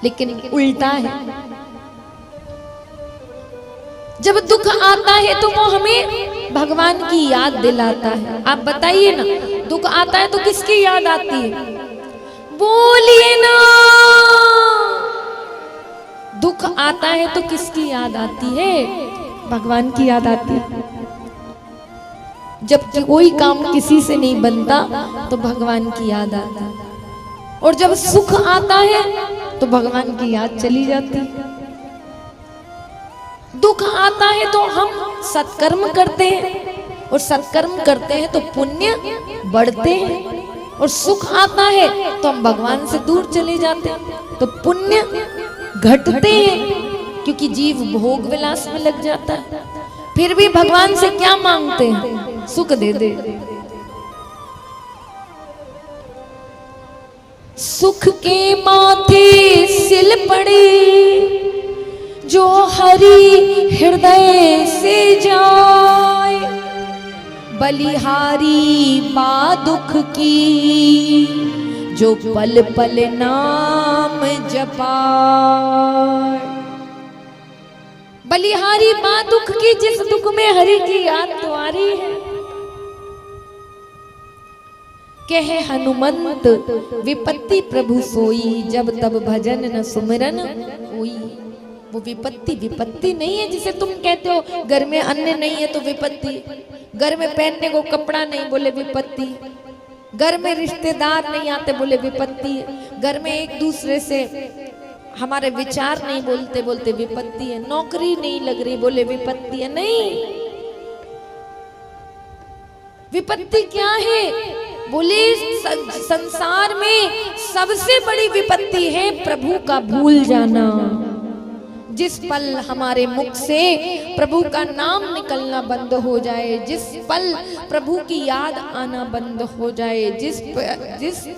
लेकिन उल्टा है। जब दुख आता है तो वो हमें भगवान की याद दिलाता है। आप बताइए ना, दुख आता है तो किसकी याद आती है? बोलिए ना। दुख आता है तो किसकी याद आती है? भगवान की याद आती है। जब कोई काम किसी से नहीं बनता तो भगवान की याद आती है, और जब सुख आता है तो भगवान की याद चली जाती है। दुख आता है तो हम सत्कर्म करते हैं, और सत्कर्म करते हैं तो पुण्य बढ़ते हैं, और सुख आता है तो हम भगवान से दूर चले जाते हैं, तो पुण्य घटते हैं, क्योंकि जीव भोग विलास में लग जाता है। फिर भी भगवान से क्या मांगते हैं? सुख दे दे। सुख के माथे सिल पड़े जो हरि हृदय से जाए, बलिहारी बा दुख की जो पल पल नाम जपाए। बलिहारी बा दुख की, जिस दुख में हरि की याद तो आ रही है। कहे हनुमंत विपत्ति प्रभु सोई, जब तब भजन न सुमिरन होई। वो विपत्ति विपत्ति नहीं है जिसे तुम कहते हो घर में अन्न नहीं है तो विपत्ति, घर में पहनने को कपड़ा नहीं बोले विपत्ति, घर में रिश्तेदार नहीं आते बोले विपत्ति, घर में एक दूसरे से हमारे विचार नहीं बोलते बोलते विपत्ति है, नौकरी नहीं लग रही बोले विपत्ति है। नहीं, विपत्ति क्या है? बोले संसार में सबसे बड़ी विपत्ति है प्रभु का भूल जाना। जिस पल हमारे मुख से प्रभु का नाम निकलना बंद हो जाए, जिस पल प्रभु की याद आना बंद हो जाए, जिस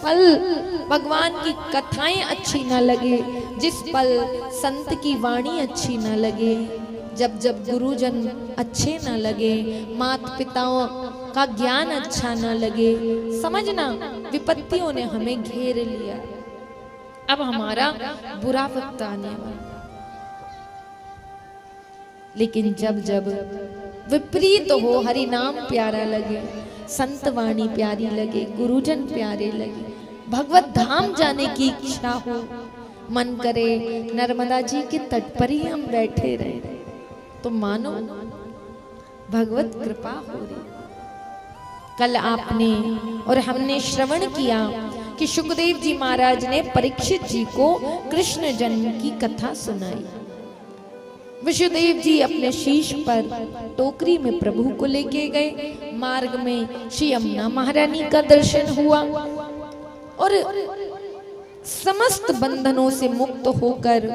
पल भगवान की कथाएं अच्छी ना लगे, जिस पल संत की वाणी अच्छी ना लगे, जब जब गुरुजन अच्छे ना लगे, माता पिताओं का ज्ञान अच्छा ना लगे, समझना विपत्तियों ने हमें घेर लिया। अब हमारा बुरा वक्त आने वाला। लेकिन जब जब विपरीत हो, हरि नाम प्यारा लगे, संत वाणी प्यारी लगे, गुरुजन प्यारे लगे, भगवत धाम जाने की इच्छा हो, मन करे नर्मदा जी के तट पर ही हम बैठे रहे, तो मानो भगवत कृपा हो रही। कल आपने और हमने श्रवण किया कि सुखदेव जी महाराज ने परीक्षित जी को कृष्ण जन्म की कथा सुनाई। विष्णुदेव जी अपने शीश पर टोकरी में प्रभु को लेके गए। मार्ग में श्री यमुना महारानी का दर्शन हुआ, और समस्त बंधनों से मुक्त होकर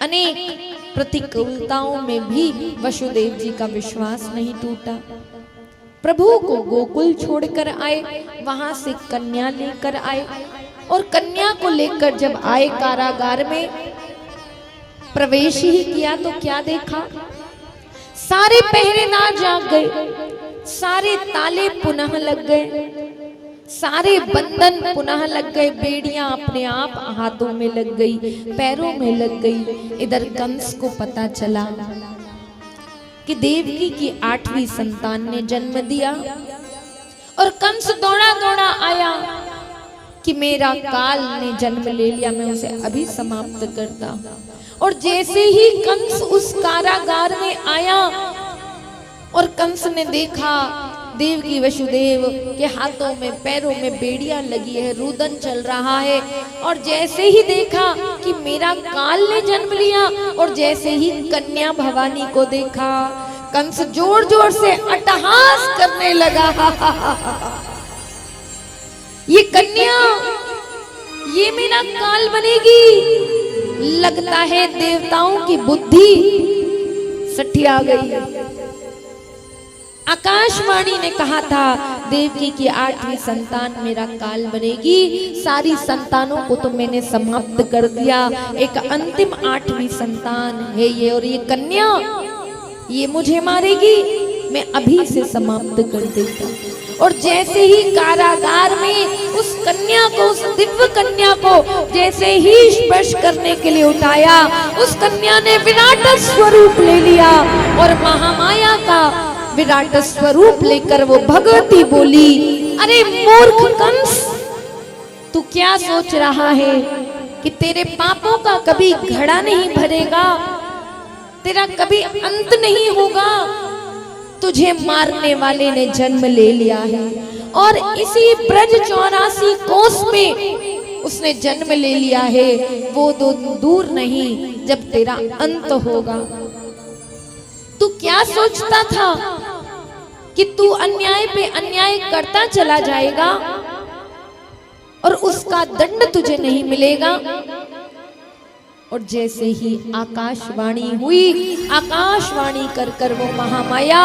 अनेक प्रतिकूलताओं में भी वसुदेव जी का विश्वास नहीं टूटा। प्रभु को गोकुल छोड़कर आए, वहां से कन्या लेकर आए, और कन्या को लेकर जब आए कारागार में प्रवेश ही किया तो क्या देखा? सारे पहरेदार जाग गए, सारे ताले पुनः लग गए, सारे बंधन पुनः लग गए, बेड़ियां अपने आप हाथों में लग गई, पैरों में लग गई। इधर कंस को पता चला कि देवकी की 8वीं संतान ने जन्म दिया, और कंस दौड़ा दौड़ा आया कि मेरा काल ने जन्म ले लिया, मैं उसे अभी समाप्त करता। और जैसे ही कंस उस कारागार में आया और कंस ने देखा देवकी वसुदेव के हाथों में पैरों में बेड़ियां लगी है, रुदन चल रहा है, और जैसे ही देखा कि मेरा काल ने जन्म लिया, और जैसे ही कन्या भवानी को देखा, कंस जोर जोर से अट्टहास करने लगा। ये कन्या, ये मेरा काल बनेगी। लगता है देवताओं की बुद्धि सठिया गई। आकाशवाणी ने कहा था देवकी की 8वीं संतान मेरा काल बनेगी, सारी संतानों को तो मैंने समाप्त कर दिया, एक अंतिम 8वीं संतान है ये, और ये कन्या ये मुझे मारेगी, मैं अभी से समाप्त कर देता। और जैसे ही कारागार में उस कन्या को, उस दिव्य कन्या को जैसे ही स्पर्श करने के लिए उठाया, उस कन्या ने विराट स्वरूप ले लिया और महामाया का विराट स्वरूप लेकर वो भगवती बोली, अरे मूर्ख कंस, तू क्या सोच रहा है कि तेरे पापों का कभी घड़ा नहीं भरेगा, तेरा कभी अंत नहीं होगा। तुझे मारने वाले ने जन्म ले लिया है और इसी ब्रज 84 कोस में उसने जन्म ले लिया है। वो तो दूर नहीं जब तेरा अंत होगा। तू क्या सोचता था कि तू अन्याय पे अन्याय करता चला जाएगा और उसका दंड तुझे नहीं मिलेगा। और जैसे ही आकाशवाणी हुई, आकाशवाणी कर कर वो महामाया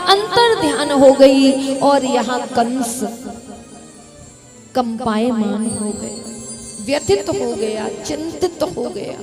अंतर ध्यान हो गई और यहाँ कंस कंपायमान हो गया, व्यथित हो गया, चिंतित हो गया।